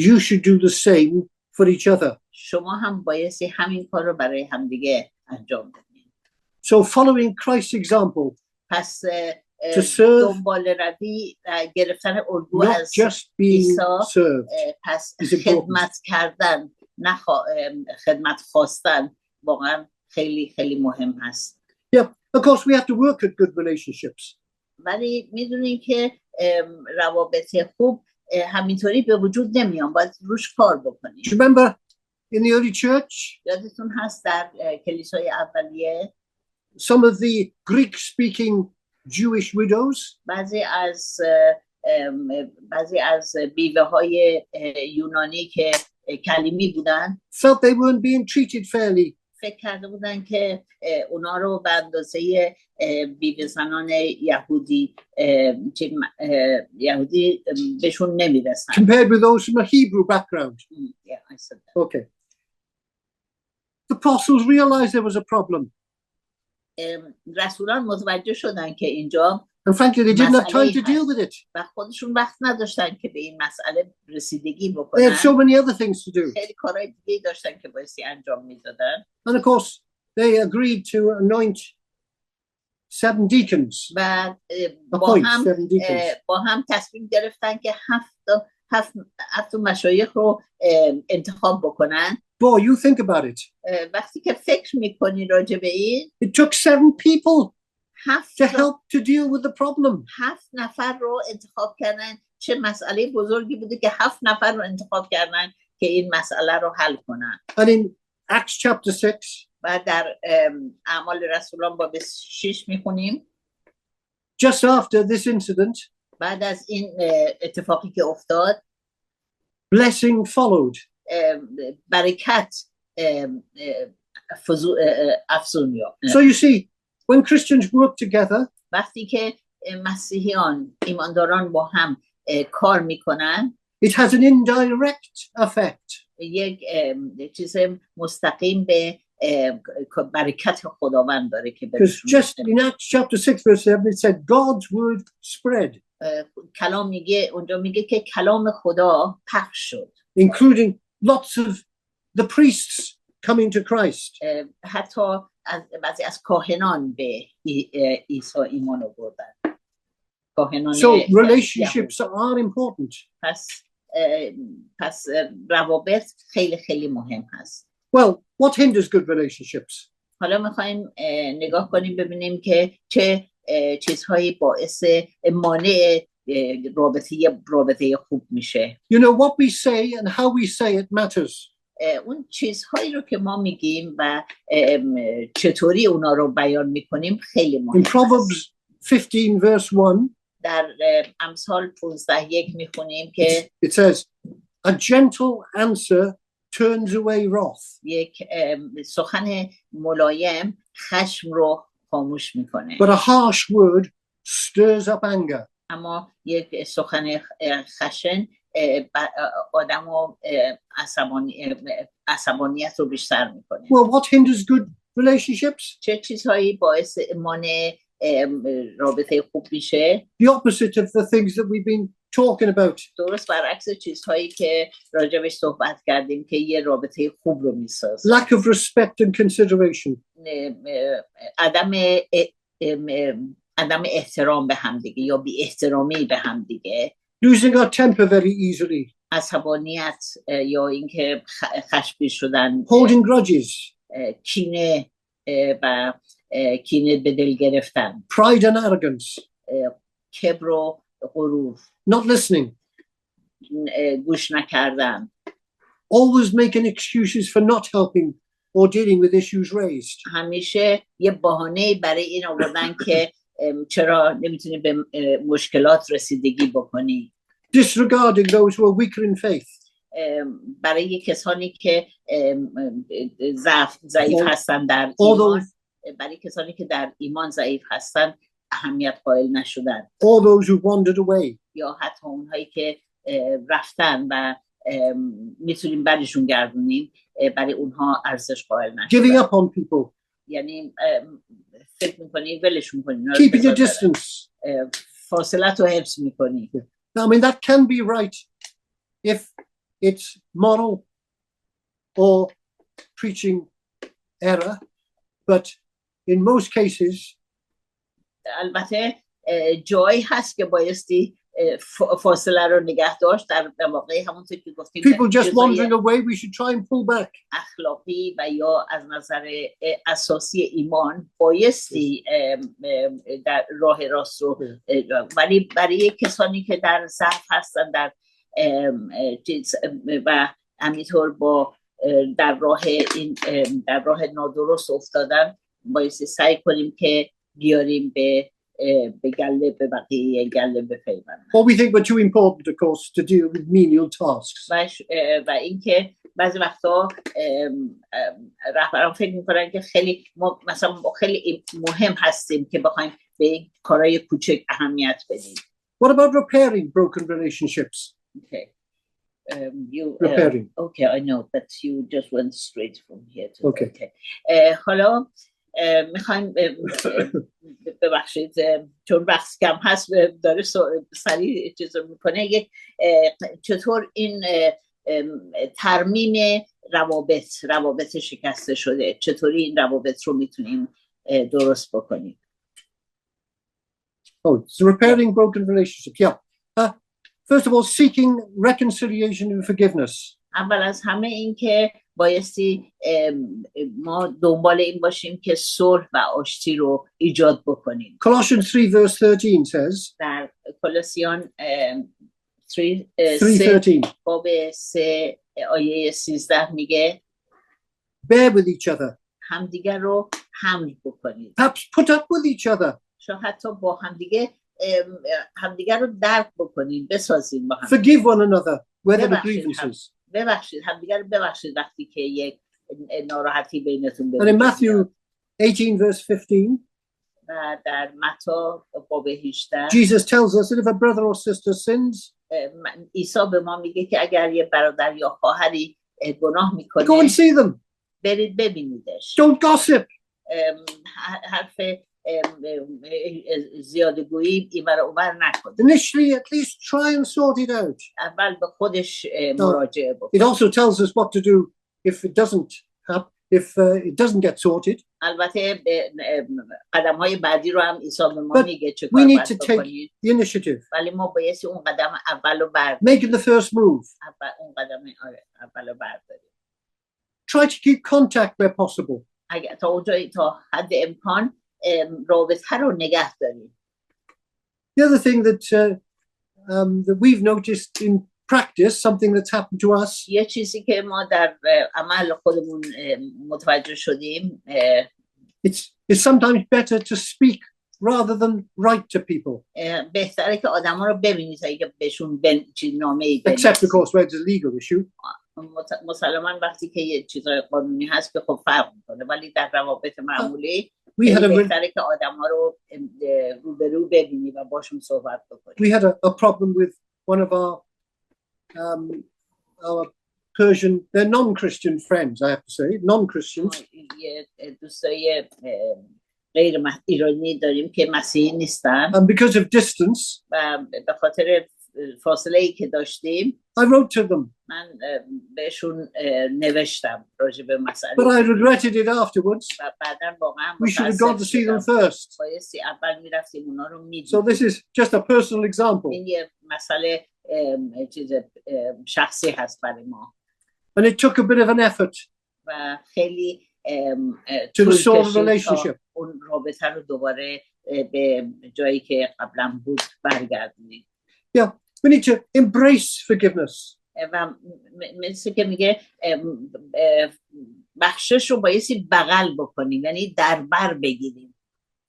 You should do the same for each other. شما هم بایستی همین کار رو برای همدیگه انجام بدید So following Christ's example, پس to serve, دنبال روی گرفتن الگو not از just being عیسی served. پس is important. خدمت کردن نه خدمت خواستن واقعا خیلی خیلی مهم هست Yeah, of course, we have to work at good relationships. ولی میدونیم که روابط خوب همینطوری به وجود نمیان باید روش کار بکنیم Do you remember in the early church, یادتون هست در کلیسای اولیه some of the Greek-speaking Jewish widows بعضی از بیوه های یونانی که کلیمی بودن felt they weren't being treated fairly. فکر کرده بودن که اونا رو به اندازه بیوه زنان یهودی بهشون نمیرسن compared with those from a Hebrew background. Yeah, I said that. Okay. The apostles realized there was a problem. رسولان متوجه شدن که اینجا And frankly, they didn't have time to مسئله deal with it. و خودشون وقت نداشتن که به این مسئله رسیدگی They بکنن had so many other things to do. خیلی کارهای دیگه داشتن که بایستی انجام میدادن And of course, they agreed to anoint 7 deacons. و Appoint 7 deacons. با هم تصمیم گرفتن که هفت مشایخ رو انتخاب بکنن Boy, you think about it. وقتی که فکر میکنی راجع به این It took 7 people هفت to help to deal with the problem. 7 نفر رو انتخاب کردن چه مسئله بزرگی بوده که 7 نفر رو انتخاب کردن که این مسئله رو حل کنن And in Acts chapter 6, و در اعمال رسولان باب 6 میخونیم just after this incident, بعد از این اتفاقی که افتاد blessing followed. برکت افزون یافت So you see, when Christians work together, وقتی که مسیحیان ایمانداران با هم کار میکنن it has an indirect effect. یک چیز مستقیم به برکت خداوند داره که Because just in Acts chapter 6 verse 7 it said God's word spread, کلام میگه اونجا میگه که کلام خدا پخش شد including lots of the priests coming to Christ. حتی بعضی از کاهنان به عیسی ایمان آوردن کاهنان So relationships are important. پس روابط خیلی خیلی مهم هست Well, what hinders good relationships? حالا میخوایم نگاه کنیم ببینیم که چه چیزهایی باعث مانع رابطه خوب میشه You know, what we say and how we say it matters. اون چیزهایی رو که ما میگیم و چطوری اونا رو بیان میکنیم خیلی مهم In Proverbs 15 verse 1, در امثال 15:1 میخونیم که it says, a gentle answer turns away wrath. یک سخن ملایم خشم رو خاموش میکنه But a harsh word stirs up anger. اما یک سخن خشن آدم رو عصبانیت رو بیشتر میکنه Well, what hinders good relationships? چه چیزهایی باعث مانع رابطه خوب میشه The opposite of the things that we've been talking about درست برعکس چیزهایی که راجبش صحبت کردیم که یه رابطه خوب رو میسازه. lack of respect and consideration, عدم عدم احترام به همدیگه یا بی احترامی به همدیگه، losing our temper very easily, عصبانیت یا اینکه خشمگین شدن، holding grudges, کینه و کینه به دل گرفتن، pride and arrogance, کبر و غرور، not listening, گوش نکردن، always making excuses for not helping or dealing with issues raised, همیشه یه بهانه‌ای برای این آوردن که چرا نمیتونی به مشکلات رسیدگی بکنی، disregarding those who are weaker in faith, برای کسانی که ضعیف هستن در all ایمان، those, برای کسانی که در ایمان ضعیف هستن اهمیت قائل نشدن، all those who wandered away, یا حتی اونهایی که رفتن و میتونیم برشون گردونیم برای اونها ارزش قائل giving نشدن. up on people, یعنی فکر میکنی ولشون کنی، keeping a distance. فاصلت رو حفظ میکنی. I mean, that can be right if it's moral or preaching error, but in most cases, البته جایی هست که بایستی فاصله رو نگه داشت، در واقع همونطور که گفتیم people just wandering away, we should try and pull back. اخلاقی و یا از نظر اساسی ایمان بایستی در راه راست رو، ولی برای کسانی که در ضعف هستن در و همینطور با در راه نادرست افتادن، بایستی سعی کنیم که بیاریم به گله به بقیه گله بپیوندن. Or we think we're too important, of course, to deal with menial tasks. و اینکه بعضی وقتا رهبران فکر میکنن که خیلی مثلا خیلی مهم هستیم که بخوایم به این کارهای کوچک اهمیت بدیم. What about repairing broken relationships? Okay. Repairing. Okay, I know, but you just went straight from here to Okay. حالا میخوایم ببخشید چون وقت کم هست داره سریع چیز رو میکنه، یک چطور این ترمیم روابط شکسته شده، چطوری این روابط رو میتونیم درست بکنیم. Oh, so repairing broken relationships. Yeah. First of all, seeking reconciliation and forgiveness. اول از همه این که بایستی ما دنبال این باشیم که صلح و آشتی رو ایجاد بکنیم. Colossians 3 verse 13 says, در کولوسیان 3:13, باب 3 آیه 13 میگه bear with each other. همدیگر رو حمل بکنید. Perhaps put up with each other. شاید حتی با همدیگر رو درک بکنید، بسازید با هم. Forgive one another where there are grievances. ببخشید همدیگر رو ببخشید وقتی که یک ناراحتی بینتون And in Matthew 18 verse 15, و در متی باب 18 Jesus tells us that if a brother or sister sins, عیسی به ما میگه که اگر یه برادر یا خواهری گناه میکنه go and see them. برید ببینیدش. Don't gossip. حرف زیادگویی اینور اونور نکنید. Initially, at least try and sort it out. اول به خودش مراجعه It بکن. also tells us what to do if it doesn't get sorted. البته قدم های بعدی رو هم عیسی به ما But میگه چه we کار need باید to take بکنید، the initiative, ولی ما بایستی اون قدم اول رو برداریم. making the first move. اون قدم اول رو برداریم. Try to keep contact where possible. اگر تا حد امکان رابطه رو نگه داریم. The other thing that we've noticed in practice, something that's happened to us, یه چیزی که ما در عمل خودمون متوجه شدیم، it's sometimes better to speak rather than write to people. بهتره که آدما رو ببینید تا اینکه بهشون نامه‌ای Except, of بنویسید. course, where it's a legal issue. مسلماً وقتی که یه چیزای قانونی هست که خب فرق میکنه، ولی در روابط معمولی We had بهتره که آدما رو روبرو ببینی و باشون صحبت بکنی. we had a problem with one of our Persian, they're non-Christian friends, I have to say, non-Christians. یه دوستای غیر ایرانی داریم که مسیحی نیستن And because of distance, و به خاطر فاصله ای که داشتیم I wrote to them, من بهشون نوشتم راجع به مسئله but I regretted it afterwards. و بعدا واقعا We should have gone to see them متاسف first. شدم. بایستی اول میرفتیم اونا رو So میدیدیم. this is just a personal example. این یه مسئله چیز شخصی هست برای ما And it took a bit of an effort و خیلی to طول restore the کشید تا relationship. اون رابطه رو دوباره به جایی که قبلا بود برگردونیم. Yeah, we need to embrace forgiveness. و مثل که میگه بخشش رو بایستی بغل بکنیم، یعنی در بر بگیریم.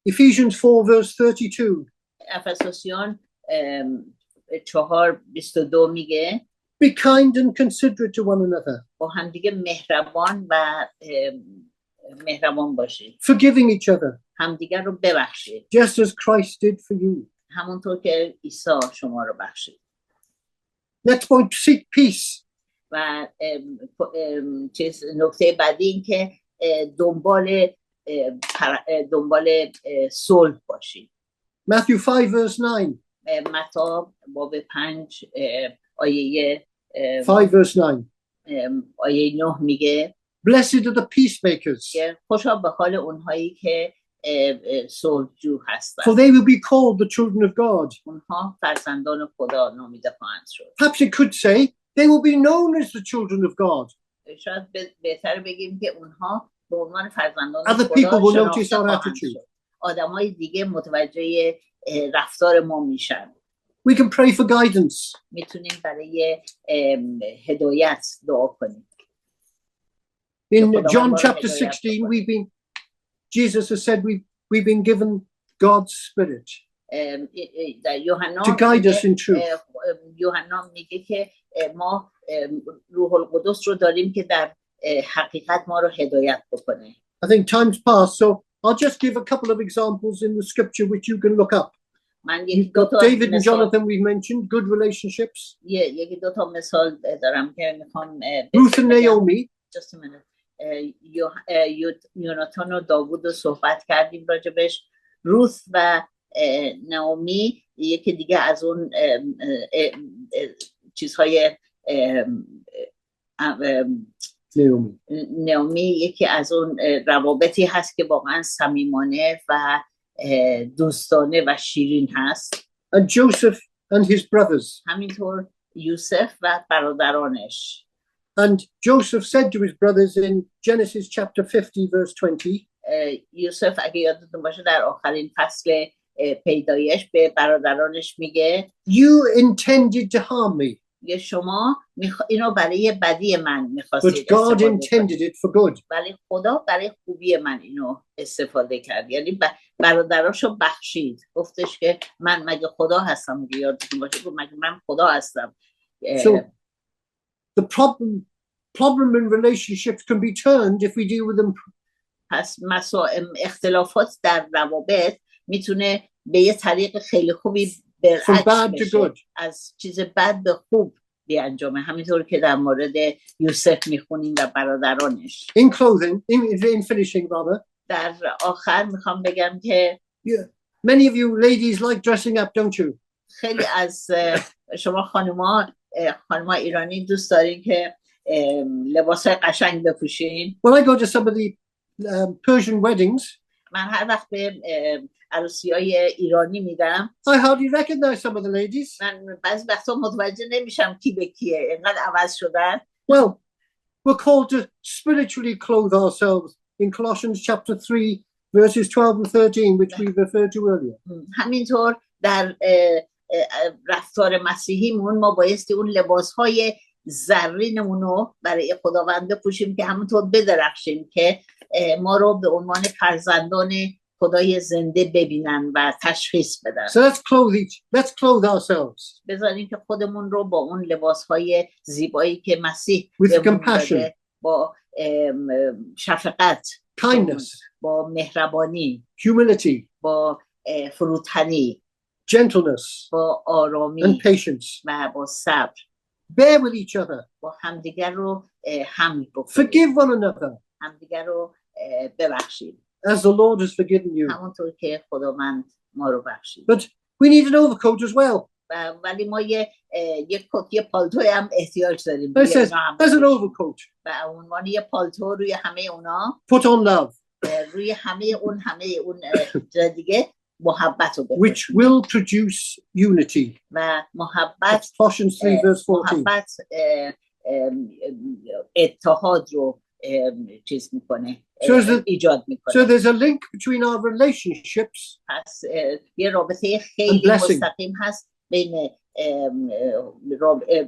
Ephesians 4 verse 32. افسوسیان 4:22 میگه Be kind and considerate to one another, با هم دیگه مهربان و مهربان باشید، forgiving each other, همدیگر رو ببخشید just as Christ did for you. همونطور که عیسی شما رو بخشید. Next point, seek peace. و نکته بعدی این که دنبال صلح باشید. Matthew 5 verse 9. متی باب 5 آیه 5 verse 9. آیه 9 میگه Blessed are the peacemakers, که خوشا به حال اونهایی که صلحجو هستند، for they will be called the children of God. اونها فرزندان خدا نامیده خواهند شد. Perhaps it could say they will be known as the children of God. شاید بهتر بگیم که اونها به عنوان فرزندان Other خدا people will شناخته notice our خواهند attitude. شد. آدمای دیگه متوجه رفتار ما میشن. We can pray for guidance. میتونیم برای هدایت دعا کنیم. In John chapter 16, Jesus has said we've been given God's Spirit در یوحنا to guide us in truth. یوحنا میگه که ما روح القدس رو داریم که در حقیقت ما رو هدایت بکنه. I think time's passed, so I'll just give a couple of examples in the scripture which you can look up. من You've got David and Jonathan we've mentioned, good relationships. یکی دو تا مثال دارم که میخوام Ruth and Naomi. Just a minute. یوناتان و داوود رو صحبت کردیم راجبش. روث و ناومی یکی دیگه از اون چیزهای ناومی یکی از اون روابطی هست که واقعا صمیمانه و دوستانه و شیرین هست. And Joseph and his brothers. همینطور یوسف و برادرانش. And Joseph said to his brothers in Genesis chapter 50 verse 20. یوسف اگه یادتون باشه در آخرین فصل پیدایش به برادرانش میگه You intended to harm me. یه شما اینو برای بدی من می‌خواستید But God intended it for good. ولی خدا برای خوبی من اینو استفاده کرد. یعنی برادراشو بخشید. گفتش که من مگه خدا هستم؟ اگه یادتون باشه گفت مگه من خدا هستم. So the problem in relationships can be turned if we deal with them. پس اختلافات در روابط میتونه به یه طریق خیلی خوبی برعکس بشه. از چیز بد به خوب بیانجامه. همینطور که در مورد یوسف میخونیم و برادرانش. In finishing rather. در آخر میخوام بگم که many of you ladies like dressing up, don't you? خیلی از شما خانوما ایرانی دوست دارین که لباسای قشنگ بپوشین. When I go to some of the Persian weddings, من هر وقت به عروسی‌های ایرانی میرم I hardly recognize some of the ladies. من بعضی وقتا متوجه نمیشم کی به کیه، اینقدر عوض شدن. Well, we're called to spiritually clothe ourselves in Colossians chapter 3 verses 12 and 13 which we referred to earlier. همینطور در رفتار مسیحیمون ما بایستی اون لباس‌های زرینمون رو برای خداوند بپوشیم که همونطور بدرخشیم که ما رو به عنوان فرزندان خدای زنده ببینن و تشخیص بدن. So let's clothe ourselves. بذاریم که خودمون رو با اون لباس‌های زیبایی که مسیح with compassion, با شفقت، kindness, با مهربانی، humility, با فروتنی، gentleness, با آرامی and patience. و با صبر Bear with each other. با همدیگر رو حمل بکنید. Forgive one another. همدیگر رو ببخشید. As the Lord has forgiven you. همونطور که خداوند ما رو بخشید. But we need an overcoat as well. ولی ما یه کت، یه پالتوی هم احتیاج داریم. It says, as an overcoat, و عنوان یه پالتو روی همه اونا، put on love, روی همه اون جای دیگه محبت رو بپوشون. which will produce unity. و محبت That's Colossians 3 verse 14. محبت اتحاد رو چیز میکنه، ایجاد میکنه. So there's a link between our relationships پس یه رابطه خیلی And blessing. مستقیم هست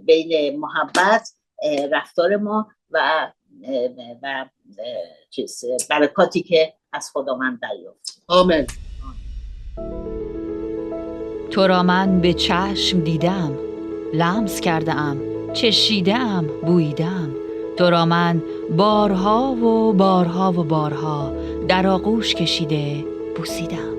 بین محبت، رفتار ما و چیز برکاتی که از خداوند دریافت. Amen. تو را من به چشم دیدم، لمس کردم، چشیدم، بویدم. تو را من بارها و بارها و بارها در آغوش کشیده بوسیدم.